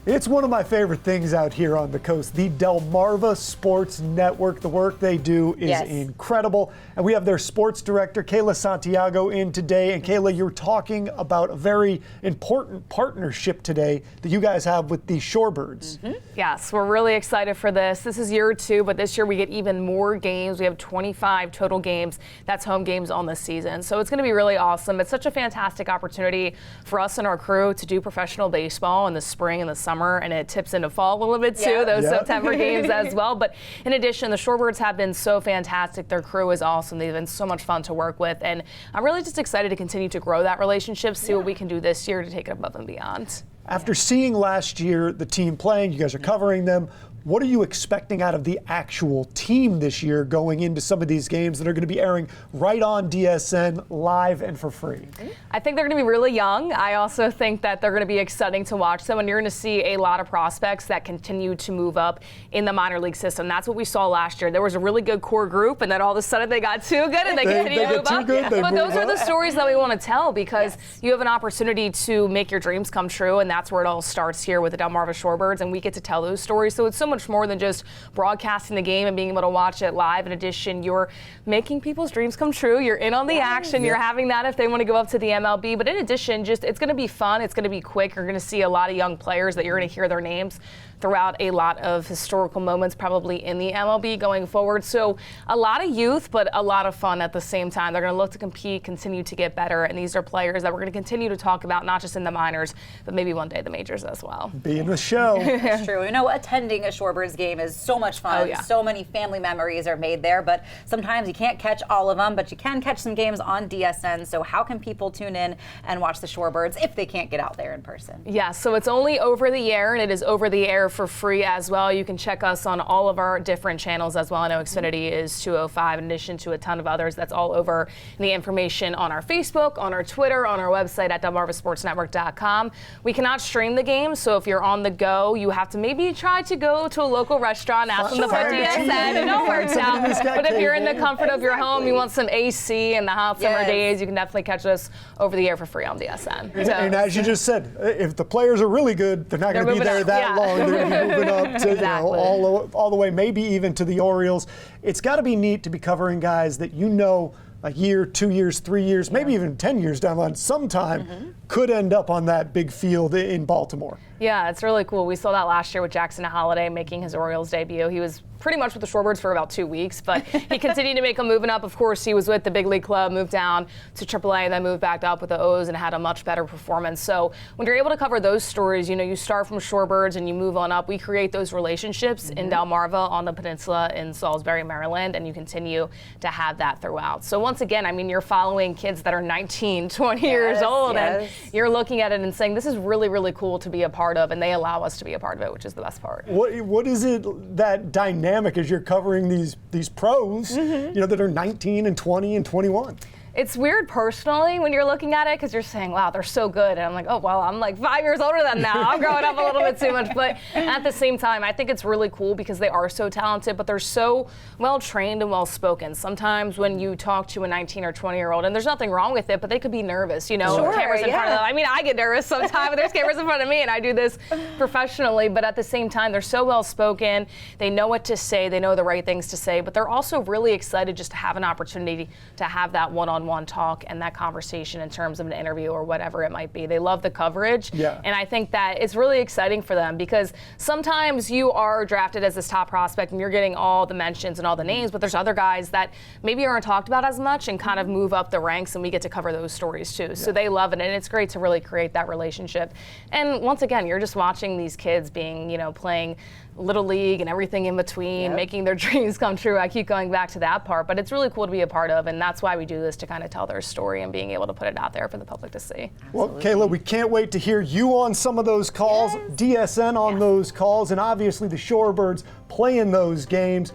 It's one of my favorite things out here on the coast, the Delmarva Sports Network. The work they do is incredible. And we have their sports director, Kayla Santiago, in today. And Kayla, you're talking about a very important partnership today that you guys have with the Shorebirds. Mm-hmm. Yes, we're really excited for this. This is year 2, but this year we get even more games. We have 25 total games. That's home games on this season. So it's going to be really awesome. It's such a fantastic opportunity for us and our crew to do professional baseball in the spring and the summer, and it tips into fall a little bit too, those September games as well. But in addition, the Shorebirds have been so fantastic. Their crew is awesome. They've been so much fun to work with, and I'm really just excited to continue to grow that relationship, see what we can do this year to take it above and beyond. After seeing last year the team playing, you guys are covering them. What are you expecting out of the actual team this year going into some of these games that are going to be airing right on DSN live and for free? I think they're going to be really young. I also think that they're going to be exciting to watch them, and you're going to see a lot of prospects that continue to move up in the minor league system. That's what we saw last year. There was a really good core group, and then all of a sudden they got too good and they continue to move up. But those are the stories that we want to tell, because you have an opportunity to make your dreams come true, and that's where it all starts here with the Delmarva Shorebirds, and we get to tell those stories. So it's so much more than just broadcasting the game and being able to watch it live. In addition, you're making people's dreams come true. You're in on the action. You're having that if they want to go up to the MLB. But in addition, just it's going to be fun. It's going to be quick. You're going to see a lot of young players that you're going to hear their names throughout a lot of historical moments probably in the MLB going forward. So a lot of youth, but a lot of fun at the same time. They're going to look to compete, continue to get better, and these are players that we're going to continue to talk about, not just in the minors, but maybe one day the majors as well. Be in the show. That's true. You know, attending a Shorebirds game is so much fun. So many family memories are made there, but sometimes you can't catch all of them, but you can catch some games on DSN. So how can people tune in and watch the Shorebirds if they can't get out there in person? Yeah, so it's only over the air, and it is over the air for free as well. You can check us on all of our different channels as well. I know Xfinity is 205 in addition to a ton of others. That's all over the information on our Facebook, on our Twitter, on our website at DelmarvaSportsNetwork.com. We cannot stream the game, so if you're on the go, you have to maybe try to go to a local restaurant, ask them to put DSN, it all works out. But if you're in the comfort of your home, you want some AC in the hot summer days, you can definitely catch us over the air for free on DSN. And as you just said, if the players are really good, they're not going to be there that long. They're going to be moving up to all the way, maybe even to the Orioles. It's got to be neat to be covering guys that you know a year, 2 years, 3 years, maybe even 10 years down the line, sometime could end up on that big field in Baltimore. Yeah, it's really cool. We saw that last year with Jackson Holiday making his Orioles debut. He was pretty much with the Shorebirds for about 2 weeks, but he continued to make them moving up. Of course, he was with the big league club, moved down to AAA, and then moved back up with the O's and had a much better performance. So when you're able to cover those stories, you know, you start from Shorebirds and you move on up. We create those relationships in Delmarva, on the peninsula, in Salisbury, Maryland, and you continue to have that throughout. So once again, I mean, you're following kids that are 19, 20 years old, and you're looking at it and saying, this is really, really cool to be a part of, and they allow us to be a part of it, which is the best part. What is it, that dynamic as you're covering these pros, you know, that are 19 and 20 and 21? It's weird personally when you're looking at it, because you're saying, wow, they're so good. And I'm like, oh, well, I'm like 5 years older than them now. I'm growing up a little bit too much. But at the same time, I think it's really cool because they are so talented, but they're so well trained and well spoken. Sometimes when you talk to a 19 or 20-year-old, and there's nothing wrong with it, but they could be nervous, you know, cameras in front of them. I mean, I get nervous sometimes, but there's cameras in front of me, and I do this professionally. But at the same time, they're so well spoken. They know what to say. They know the right things to say. But they're also really excited just to have an opportunity to have that one-on-one talk and that conversation in terms of an interview or whatever it might be. They love the coverage. And I think that it's really exciting for them, because sometimes you are drafted as this top prospect and you're getting all the mentions and all the names, but there's other guys that maybe aren't talked about as much and kind of move up the ranks, and we get to cover those stories too. So they love it, and it's great to really create that relationship. And once again, you're just watching these kids being, you know, playing Little League and everything in between, making their dreams come true. I keep going back to that part, but it's really cool to be a part of, and that's why we do this, to kind of tell their story and being able to put it out there for the public to see. Well, Kayla, we can't wait to hear you on some of those calls, DSN on those calls, and obviously the Shorebirds playing those games.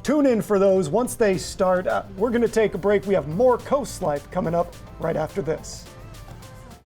Tune in for those once they start. We're going to take a break. We have more Coast Life coming up right after this.